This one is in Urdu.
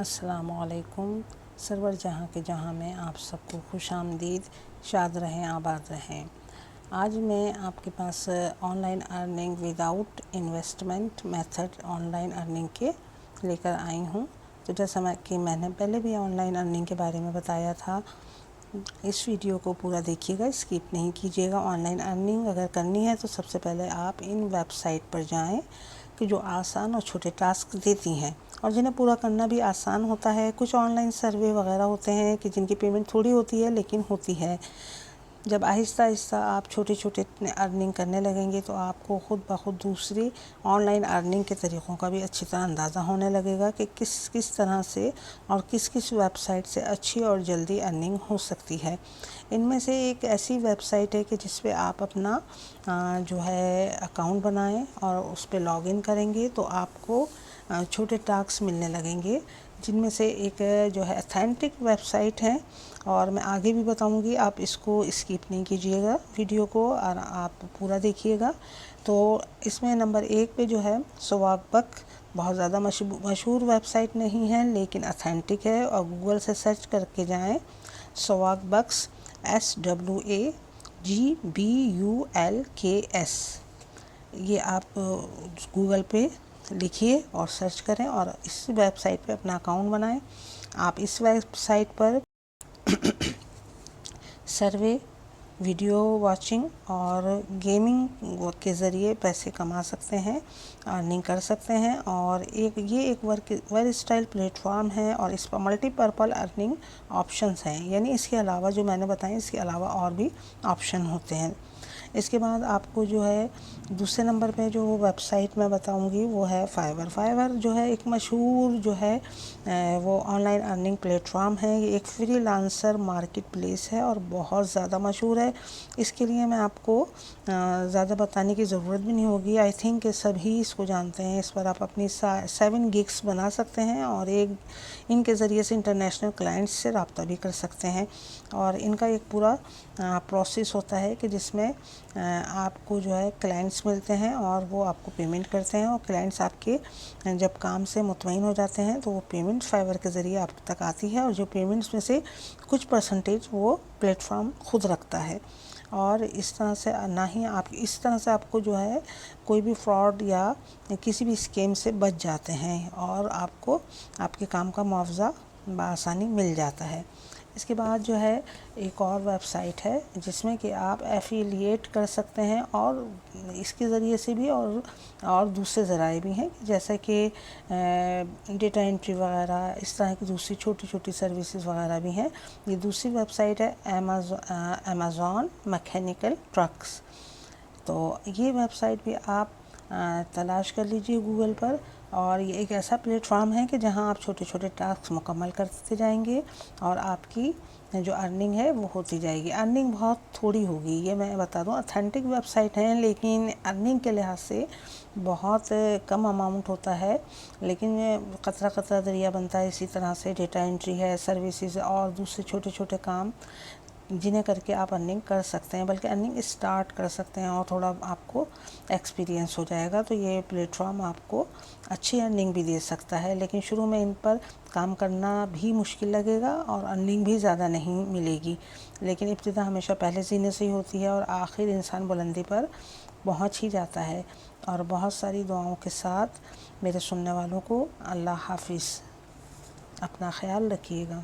السلام علیکم۔ سرور جہاں کے جہاں میں آپ سب کو خوش آمدید، شاد رہیں، آباد رہیں۔ آج میں آپ کے پاس online earning without investment method online earning کے لے کر آئی ہوں۔ تو جیسا کہ میں نے پہلے بھی آن لائن ارننگ کے بارے میں بتایا تھا، اس ویڈیو کو پورا دیکھیے گا، اسکپ نہیں کیجیے گا۔ آن لائن ارننگ اگر کرنی ہے تو سب سے پہلے آپ ان ویب سائٹ پر جائیں کہ جو آسان اور چھوٹے ٹاسک دیتی ہیں اور جنہیں پورا کرنا بھی آسان ہوتا ہے۔ کچھ آن لائن سروے وغیرہ ہوتے ہیں کہ جن کی پیمنٹ تھوڑی ہوتی ہے لیکن ہوتی ہے۔ جب آہستہ آہستہ آپ چھوٹے چھوٹے ارننگ کرنے لگیں گے تو آپ کو خود بخود دوسری آن لائن ارننگ کے طریقوں کا بھی اچھی طرح اندازہ ہونے لگے گا کہ کس طرح سے اور کس ویب سائٹ سے اچھی اور جلدی ارننگ ہو سکتی ہے۔ ان میں سے ایک ایسی ویب سائٹ ہے کہ جس پہ آپ اپنا جو ہے اکاؤنٹ بنائیں اور اس پہ لاگ ان کریں گے تو آپ کو چھوٹے ٹاسک ملنے لگیں گے، جن میں سے ایک جو ہے اتھینٹک ویب سائٹ ہے، اور میں آگے بھی بتاؤں گی، آپ اس کو اسکپ نہیں کیجیے گا ویڈیو کو اور آپ پورا دیکھیے گا۔ تو اس میں نمبر 1 پہ جو ہے سواک بک، بہت زیادہ مشہور ویب سائٹ نہیں ہے لیکن اتھینٹک ہے، اور گوگل سے سرچ کر کے جائیں سواک بکس SWAGBULKS، یہ آپ گوگل پہ لکھیے اور سرچ کریں اور اس ویب سائٹ پہ اپنا اکاؤنٹ بنائیں۔ آپ اس ویب سائٹ پر سروے، ویڈیو واچنگ اور گیمنگ کے ذریعے پیسے کما سکتے ہیں، ارننگ کر سکتے ہیں، اور یہ ایک ورسٹائل پلیٹ فارم ہے اور اس پر ملٹی پرپل ارننگ آپشنز ہیں، یعنی اس کے علاوہ جو میں نے بتائیں اس کے علاوہ اور بھی آپشن ہوتے ہیں۔ اس کے بعد آپ کو جو ہے دوسرے نمبر پہ جو ویب سائٹ میں بتاؤں گی وہ ہے فائور جو ہے ایک مشہور جو ہے وہ on line earning plate form ہے۔ یہ ایک فری لانسر مارکیٹ پلیس ہے اور بہت زیادہ مشہور ہے۔ اس کے لیے میں آپ کو زیادہ بتانے کی ضرورت بھی نہیں ہوگی، آئی تھنک کہ سبھی اس کو جانتے ہیں۔ اس پر آپ اپنی 7 گگس بنا سکتے ہیں اور ان کے ذریعے سے انٹرنیشنل کلائنٹس سے رابطہ بھی کر سکتے ہیں، اور ان کا ایک پورا پروسیس ہوتا ہے کہ جس میں آپ کو جو ہے کلائنٹس ملتے ہیں اور وہ آپ کو پیمنٹ کرتے ہیں، اور کلائنٹس آپ کے جب کام سے مطمئن ہو جاتے ہیں تو وہ پیمنٹ فائور کے ذریعے آپ تک آتی ہے، اور جو پیمنٹس میں سے کچھ پرسنٹیج وہ پلیٹ فارم خود رکھتا ہے، اور اس طرح سے اس طرح سے آپ کو جو ہے کوئی بھی فراڈ یا کسی بھی اسکیم سے بچ جاتے ہیں اور آپ کو آپ کے کام کا معاوضہ بآسانی مل جاتا ہے۔ اس کے بعد جو ہے ایک اور ویب سائٹ ہے جس میں کہ آپ ایفیلیٹ کر سکتے ہیں، اور اس کے ذریعے سے بھی اور دوسرے ذرائع بھی ہیں، جیسا کہ ڈیٹا انٹری وغیرہ، اس طرح کی دوسری چھوٹی چھوٹی سروسز وغیرہ بھی ہیں۔ یہ دوسری ویب سائٹ ہے امیزون میکینیکل ٹرکس۔ تو یہ ویب سائٹ بھی آپ تلاش کر لیجئے گوگل پر، اور یہ ایک ایسا پلیٹ فارم ہے کہ جہاں آپ چھوٹے چھوٹے ٹاسک مکمل کرتے جائیں گے اور آپ کی جو ارننگ ہے وہ ہوتی جائے گی۔ ارننگ بہت تھوڑی ہوگی، یہ میں بتا دوں، اتھینٹک ویب سائٹ ہیں لیکن ارننگ کے لحاظ سے بہت کم اماؤنٹ ہوتا ہے، لیکن قطرہ قطرہ دریا بنتا ہے۔ اسی طرح سے ڈیٹا انٹری ہے، سروسز اور دوسرے چھوٹے چھوٹے کام جنہیں کر کے آپ ارننگ کر سکتے ہیں، بلکہ ارننگ اسٹارٹ کر سکتے ہیں، اور تھوڑا آپ کو ایکسپیرینس ہو جائے گا تو یہ پلیٹ فارم آپ کو اچھی ارننگ بھی دے سکتا ہے، لیکن شروع میں ان پر کام کرنا بھی مشکل لگے گا اور ارننگ بھی زیادہ نہیں ملے گی، لیکن ابتدا ہمیشہ پہلے سینے سے ہی ہوتی ہے اور آخر انسان بلندی پر پہنچ ہی جاتا ہے۔ اور بہت ساری دعاؤں کے ساتھ میرے سننے والوں کو اللہ حافظ، اپنا خیال رکھیے گا۔